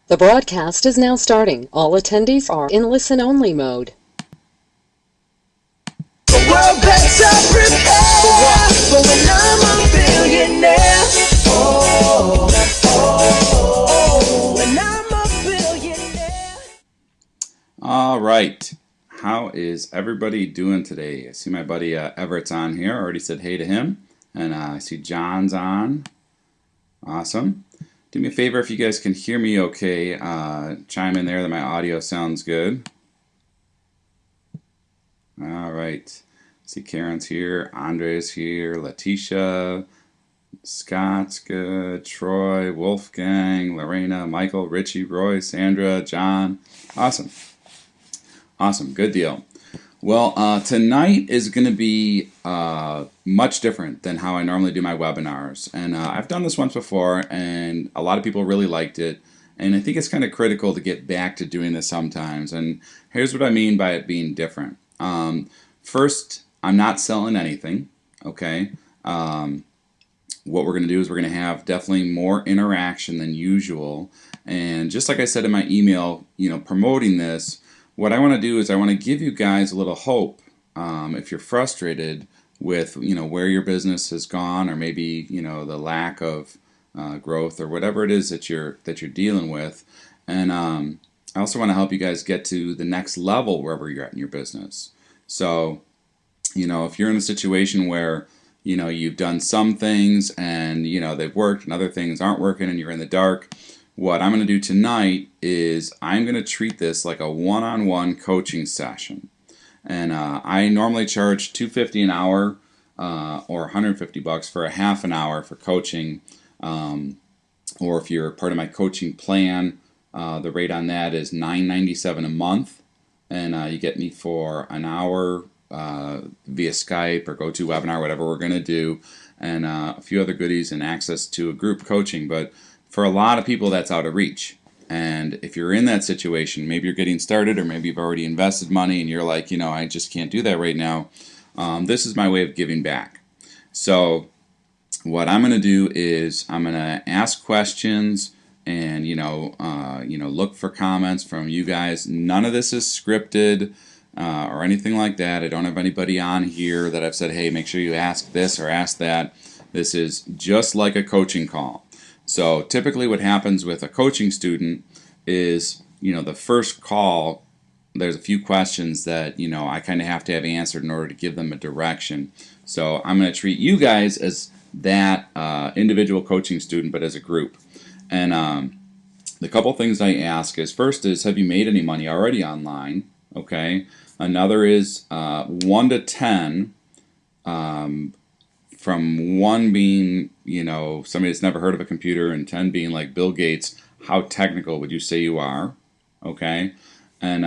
The broadcast is now starting. All attendees are in listen-only mode. The world better prepare for when I'm a billionaire. Oh, when I'm a billionaire. All right. How is everybody doing today? I see my buddy Everett's on here. I already said hey to him. And I see John's on. Awesome. Do me a favor if you guys can hear me okay. Chime in there that my audio sounds good. All right. See Karen's here. Andre's here. Letitia. Scott's good. Troy. Wolfgang. Lorena. Michael. Richie. Roy. Sandra. John. Awesome. Awesome. Good deal. Well, tonight is going to be much different than how I normally do my webinars. And I've done this once before, and a lot of people really liked it. And I think it's kind of critical to get back to doing this sometimes. And here's what I mean by it being different. First, I'm not selling anything, okay? What we're going to do is we're going to have definitely more interaction than usual. And just like I said in my email, promoting this, what I want to do is I want to give you guys a little hope if you're frustrated with where your business has gone, or maybe the lack of growth or whatever it is that you're dealing with. And I also want to help you guys get to the next level wherever you're at in your business. So if you're in a situation where you've done some things and they've worked and other things aren't working and you're in the dark, what I'm going to do tonight is I'm going to treat this like a one-on-one coaching session. And I normally charge $250 an hour or $150 for a half an hour for coaching. Or if you're part of my coaching plan, the rate on that is $9.97 a month. And you get me for an hour via Skype or GoToWebinar, whatever we're going to do, and a few other goodies and access to a group coaching. But for a lot of people, that's out of reach. And if you're in that situation, maybe you're getting started, or maybe you've already invested money and you're like, I just can't do that right now. This is my way of giving back. So what I'm going to do is I'm going to ask questions and look for comments from you guys. None of this is scripted or anything like that. I don't have anybody on here that I've said, hey, make sure you ask this or ask that. This is just like a coaching call. So typically what happens with a coaching student is, the first call, there's a few questions that, I kind of have to have answered in order to give them a direction. So I'm going to treat you guys as that individual coaching student, but as a group. And the couple things I ask is, first is, have you made any money already online? Okay. Another is 1 to 10, from 1 being, somebody that's never heard of a computer, and 10 being like Bill Gates. How technical would you say you are? Okay. And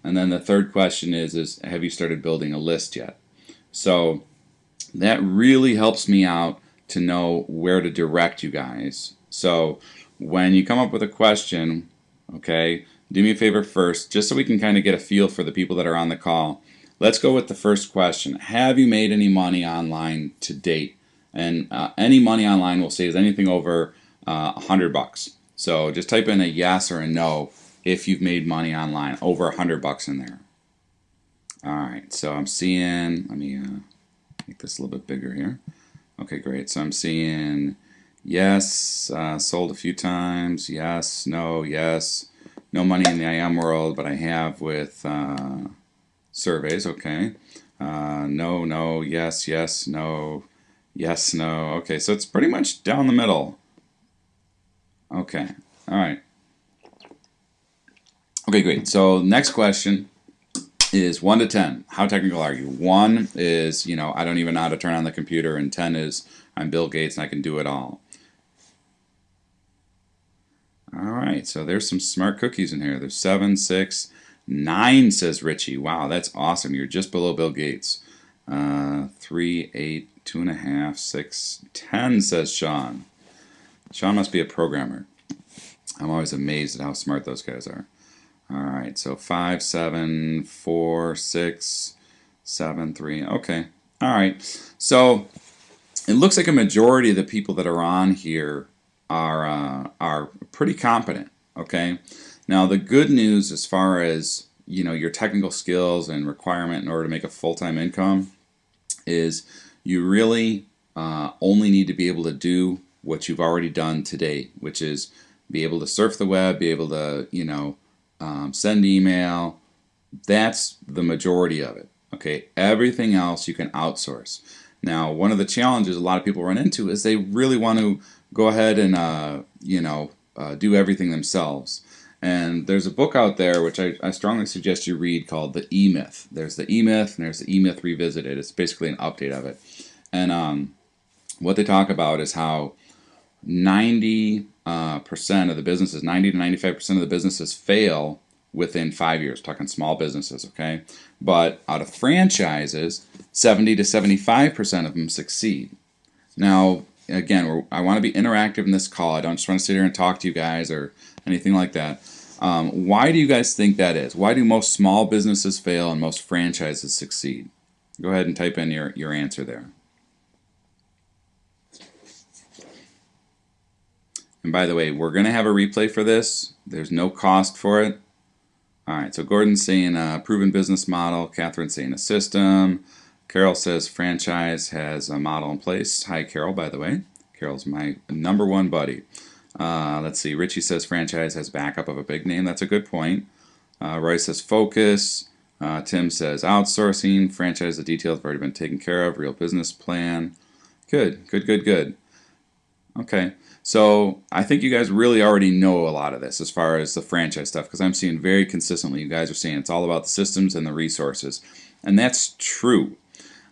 then the third question is have you started building a list yet? So that really helps me out to know where to direct you guys. So when you come up with a question, okay, do me a favor first, just so we can kind of get a feel for the people that are on the call. Let's go with the first question. Have you made any money online to date? And any money online we'll say is anything over $100. So just type in a yes or a no if you've made money online, over $100 in there. All right, so I'm seeing, let me make this a little bit bigger here. Okay, great. So I'm seeing yes, sold a few times, yes, no, yes. No money in the IM world, but I have with surveys, okay. No, no, yes, yes, no, yes, no. Okay, so it's pretty much down the middle. Okay, all right. Okay, great. So next question is 1 to 10. How technical are you? 1 is, I don't even know how to turn on the computer, and 10 is, I'm Bill Gates and I can do it all. All right, so there's some smart cookies in here. There's 7, 6, 9, says Richie. Wow, that's awesome. You're just below Bill Gates. 3, 8, 2.5, 6, 10, says Sean. Sean must be a programmer. I'm always amazed at how smart those guys are. All right, so 5, 7, 4, 6, 7, 3. Okay, all right. So it looks like a majority of the people that are on here are pretty competent. Okay. Now the good news as far as your technical skills and requirement in order to make a full-time income is you really only need to be able to do what you've already done today, which is be able to surf the web, be able to send email. That's the majority of it. Okay, everything else you can outsource. Now, one of the challenges a lot of people run into is they really want to go ahead and do everything themselves. And there's a book out there which I strongly suggest you read called The E-Myth. There's the E-Myth and there's the E-Myth Revisited. It's basically an update of it. And what they talk about is how 90% of the businesses, 90 to 95% of the businesses fail within 5 years. Talking small businesses, okay? But out of franchises, 70 to 75% of them succeed. Now, again, I want to be interactive in this call. I don't just want to sit here and talk to you guys or anything like that. Why do you guys think that is? Why do most small businesses fail and most franchises succeed? Go ahead and type in your answer there. And by the way, we're going to have a replay for this. There's no cost for it. All right, so Gordon's saying a proven business model. Catherine's saying a system. Carol says franchise has a model in place. Hi, Carol, by the way. Carol's my number one buddy. Let's see. Richie says franchise has backup of a big name. That's a good point. Roy says focus. Tim says outsourcing. Franchise, the details have already been taken care of. Real business plan. Good, good, good, good. Okay. So I think you guys really already know a lot of this as far as the franchise stuff, because I'm seeing very consistently you guys are saying it's all about the systems and the resources. And that's true.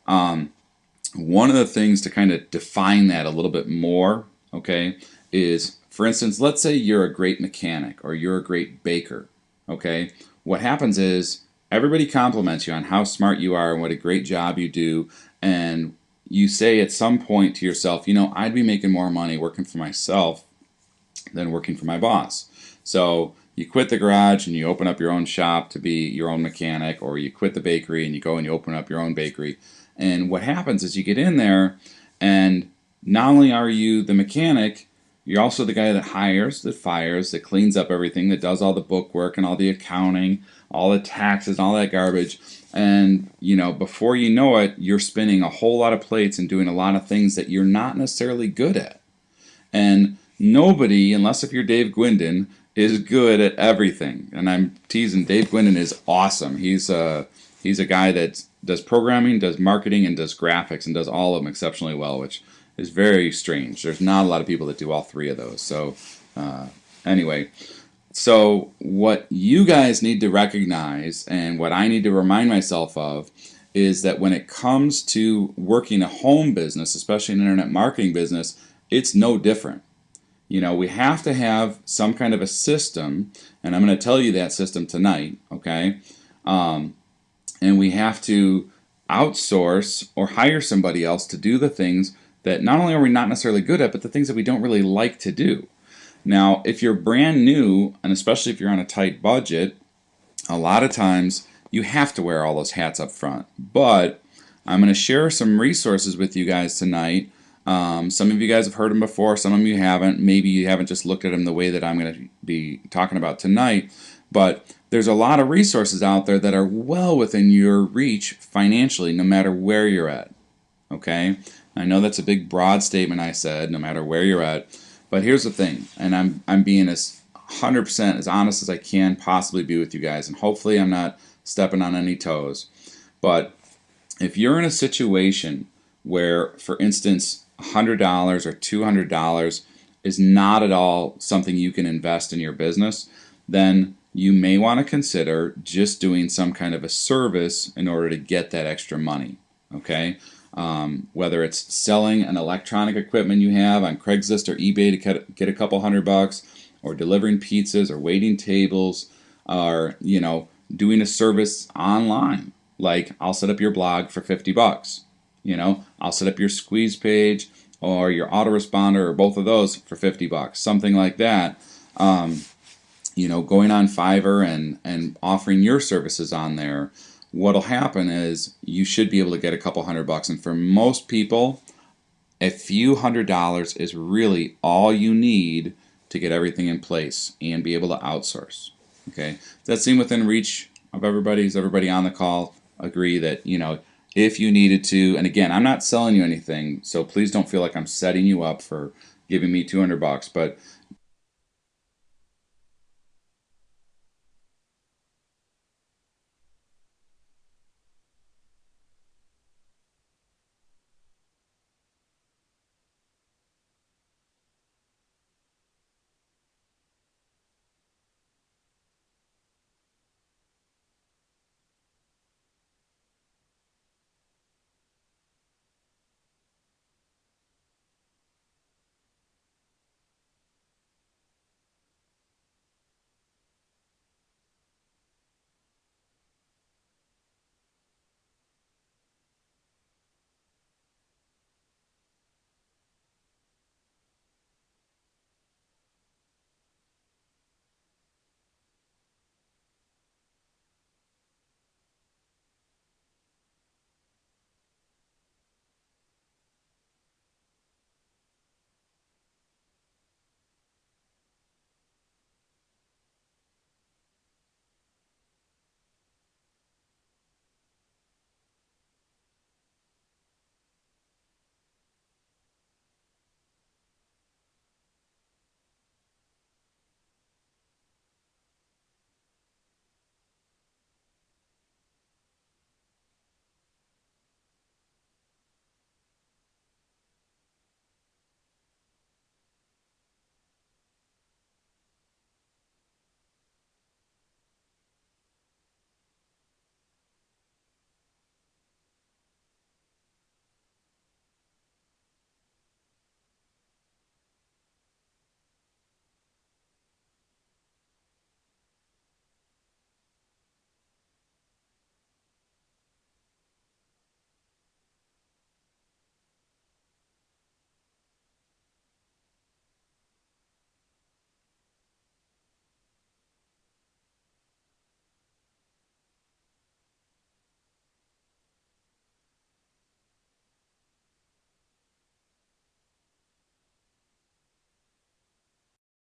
One of the things to kind of define that a little bit more, okay, is, for instance, let's say you're a great mechanic or you're a great baker, okay? What happens is everybody compliments you on how smart you are and what a great job you do, and you say at some point to yourself, I'd be making more money working for myself than working for my boss. So you quit the garage and you open up your own shop to be your own mechanic, or you quit the bakery and you go and you open up your own bakery. And what happens is you get in there, and not only are you the mechanic, you're also the guy that hires, that fires, that cleans up everything, that does all the bookwork and all the accounting, all the taxes and all that garbage. And, before you know it, you're spinning a whole lot of plates and doing a lot of things that you're not necessarily good at. And nobody, unless if you're Dave Gwindon, is good at everything. And I'm teasing. Dave Gwindon is awesome. He's a guy that does programming, does marketing, and does graphics, and does all of them exceptionally well, which is very strange. There's not a lot of people that do all three of those. So anyway, so what you guys need to recognize, and what I need to remind myself of, is that when it comes to working a home business, especially an internet marketing business, it's no different. We have to have some kind of a system, and I'm going to tell you that system tonight, okay? And we have to outsource or hire somebody else to do the things that not only are we not necessarily good at, but the things that we don't really like to do. Now, if you're brand new, and especially if you're on a tight budget, a lot of times you have to wear all those hats up front. But I'm going to share some resources with you guys tonight. Some of you guys have heard them before, some of you haven't. Maybe you haven't just looked at them the way that I'm going to be talking about tonight. But there's a lot of resources out there that are well within your reach financially, no matter where you're at. Okay? I know that's a big, broad statement I said, no matter where you're at. But here's the thing, and I'm being as 100% as honest as I can possibly be with you guys, and hopefully I'm not stepping on any toes. But if you're in a situation where, for instance, $100 or $200 is not at all something you can invest in your business, then you may want to consider just doing some kind of a service in order to get that extra money, okay? Whether it's selling an electronic equipment you have on Craigslist or eBay to get a couple $100, or delivering pizzas, or waiting tables, or doing a service online. Like, I'll set up your blog for $50. I'll set up your squeeze page or your autoresponder, or both of those for $50. Something like that. Going on Fiverr and offering your services on there. What'll happen is you should be able to get a couple $100, and for most people, a few $100 is really all you need to get everything in place and be able to outsource. Okay, does that seem within reach of everybody? Does everybody on the call agree that, if you needed to, and again, I'm not selling you anything, so please don't feel like I'm setting you up for giving me $200, but